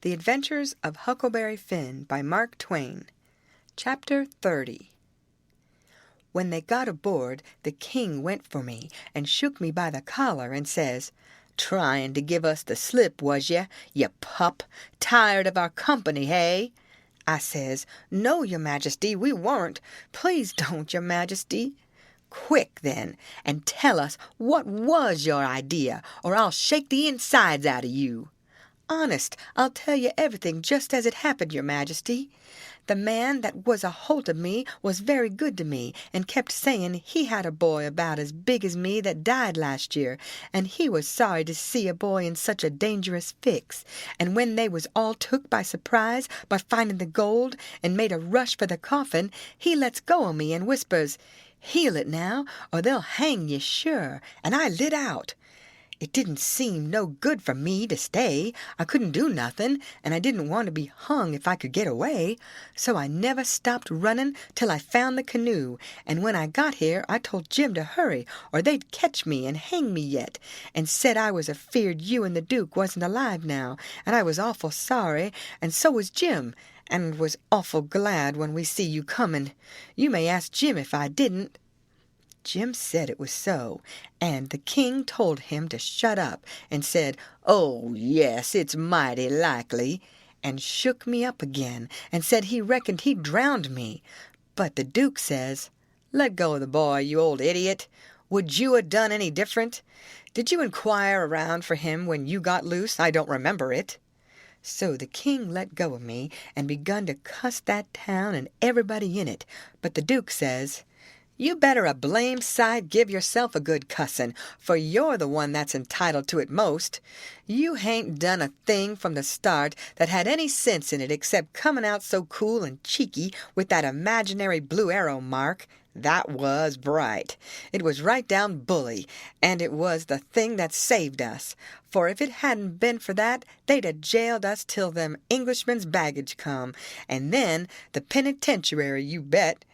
The Adventures of Huckleberry Finn by Mark Twain. Chapter 30. When they got aboard, the king went for me and shook me by the collar and says, "Trying to give us the slip, was ye, you pup? Tired of our company, hey?" I says, "No, your majesty, we weren't. Please don't, your majesty." "Quick, then, and tell us what was your idea, or I'll shake the insides out of you." "Honest, I'll tell you everything just as it happened, your majesty. The man that was a holt of me was very good to me, and kept saying he had a boy about as big as me that died last year, and he was sorry to see a boy in such a dangerous fix. And when they was all took by surprise by finding the gold, and made a rush for the coffin, he lets go of me and whispers, 'Heel it now, or they'll hang ye sure,' and I lit out. It didn't seem no good for me to stay. I couldn't do nothing, and I didn't want to be hung if I could get away. So I never stopped running till I found the canoe, and when I got here I told Jim to hurry, or they'd catch me and hang me yet, and said I was afeard you and the Duke wasn't alive now, and I was awful sorry, and so was Jim, and was awful glad when we see you coming. You may ask Jim if I didn't." Jim said it was so, and the king told him to shut up, and said, "Oh, yes, it's mighty likely," and shook me up again, and said he reckoned he'd drowned me. But the Duke says, "Let go of the boy, you old idiot. Would you have done any different? Did you inquire around for him when you got loose? I don't remember it." So the king let go of me, and begun to cuss that town and everybody in it. But the Duke says, "You better a blamed sight give yourself a good cussin', for you're the one that's entitled to it most. You hain't done a thing from the start that had any sense in it except coming out so cool and cheeky with that imaginary blue arrow mark. That was bright. It was right down bully, and it was the thing that saved us. For if it hadn't been for that, they'd have jailed us till them Englishmen's baggage come, and then the penitentiary, you bet.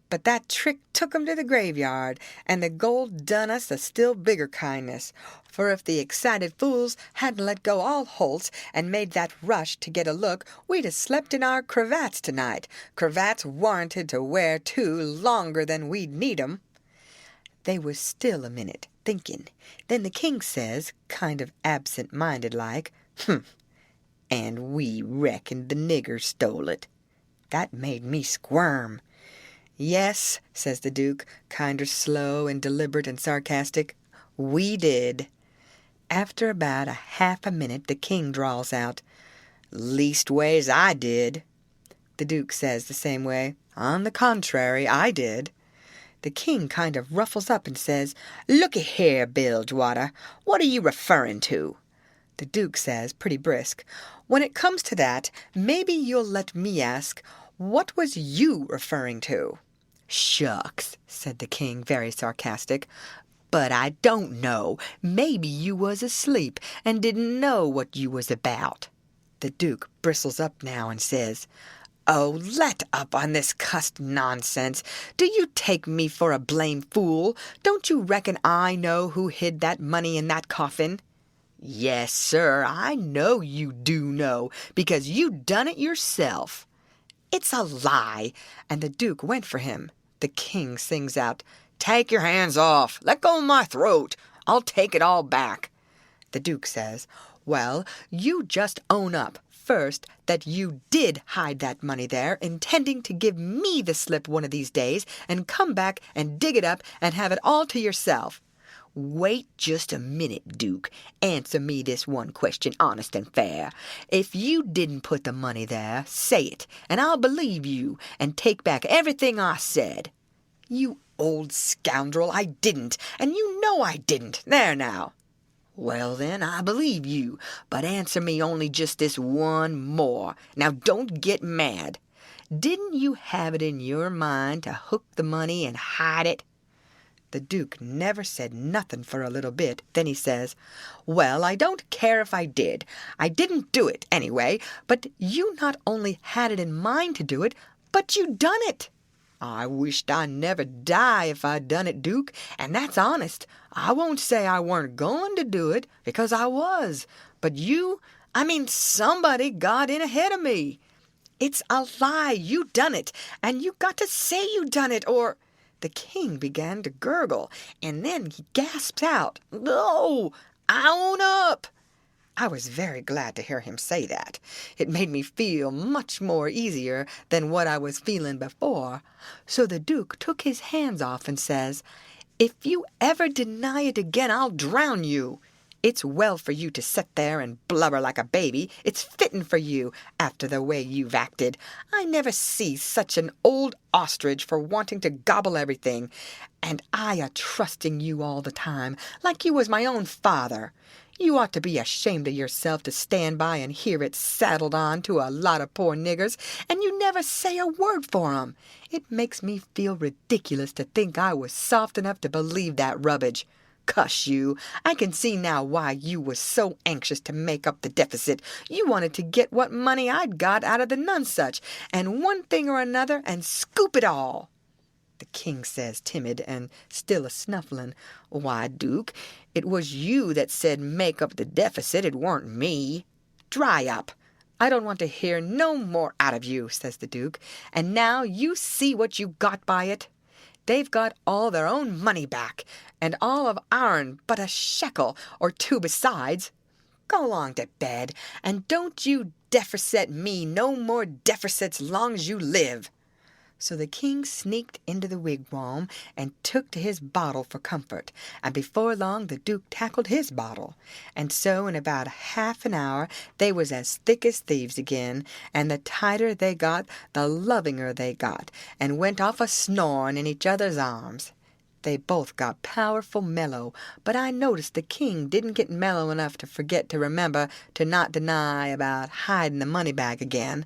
But that trick took 'em to the graveyard, and the gold done us a still bigger kindness. For if the excited fools hadn't let go all holts and made that rush to get a look, we'd have slept in our cravats tonight. Cravats warranted to wear, too, longer than we'd need 'em." They was still a minute, thinking. Then the king says, kind of absent-minded like, "And we reckoned the nigger stole it." That made me squirm. "Yes," says the Duke, kinder slow and deliberate and sarcastic, "we did." After about a half a minute the king drawls out, "Leastways I did." The Duke says the same way, "On the contrary, I did." The king kind of ruffles up and says, "Looky here, Bilgewater, what are you referring to?" The Duke says, pretty brisk, "When it comes to that, maybe you'll let me ask, what was you referring to?" "Shucks," said the king, very sarcastic, "but I don't know. Maybe you was asleep and didn't know what you was about." The Duke bristles up now and says, "Oh, let up on this cussed nonsense. Do you take me for a blame fool? Don't you reckon I know who hid that money in that coffin?" "Yes, sir, I know you do know, because you done it yourself." "It's a lie," and the Duke went for him. The king sings out, "Take your hands off. Let go of my throat. I'll take it all back." The Duke says, "Well, you just own up, first, that you did hide that money there, intending to give me the slip one of these days, and come back and dig it up and have it all to yourself." "Wait just a minute, Duke. Answer me this one question honest and fair. If you didn't put the money there, say it, and I'll believe you, and take back everything I said." "You old scoundrel, I didn't, and you know I didn't. There now." "Well, then, I believe you, but answer me only just this one more. Now, don't get mad. Didn't you have it in your mind to hook the money and hide it?" The Duke never said nothing for a little bit. Then he says, "Well, I don't care if I did. I didn't do it, anyway. But you not only had it in mind to do it, but you done it." "I wished I never die if I'd done it, Duke, and that's honest. I won't say I weren't going to do it, because I was. But you, Somebody got in ahead of me. It's a lie. You done it, and you got to say you done it, or... The king began to gurgle, and then he gasped out, "No, I own up." I was very glad to hear him say that. It made me feel much more easier than what I was feeling before. So the Duke took his hands off and says, "If you ever deny it again, I'll drown you. It's well for you to sit there and blubber like a baby. It's fitting for you, after the way you've acted. I never see such an old ostrich for wanting to gobble everything, and I a-trusting you all the time, like you was my own father. You ought to be ashamed of yourself to stand by and hear it saddled on to a lot of poor niggers, and you never say a word for 'em. It makes me feel ridiculous to think I was soft enough to believe that rubbage. Cuss you, I can see now why you was so anxious to make up the deficit. You wanted to get what money I'd got out of the Nonsuch, and one thing or another, and scoop it all." The king says, timid and still a-snuffling, "Why, Duke, it was you that said make up the deficit. It weren't me." "Dry up. I don't want to hear no more out of you," says the Duke. "And now you see what you got by it. They've got all their own money back, and all of our'n but a shekel or two besides. Go along to bed, and don't you deficit me no more deficits long's you live." So the king sneaked into the wigwam and took to his bottle for comfort, and before long the Duke tackled his bottle, and so in about half an hour they was as thick as thieves again, and the tighter they got the lovinger they got, and went off a-snoring in each other's arms. They both got powerful mellow, but I noticed the king didn't get mellow enough to forget to remember to not deny about hiding the money bag again.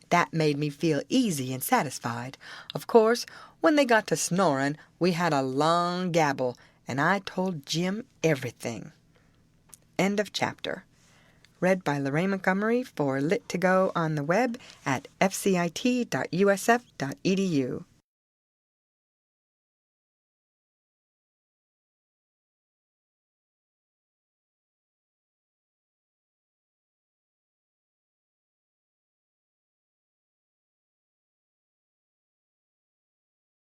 That made me feel easy and satisfied. Of course, when they got to snoring, we had a long gabble, and I told Jim everything. End of chapter. Read by Lorraine Montgomery for Lit2Go on the web at fcit.usf.edu.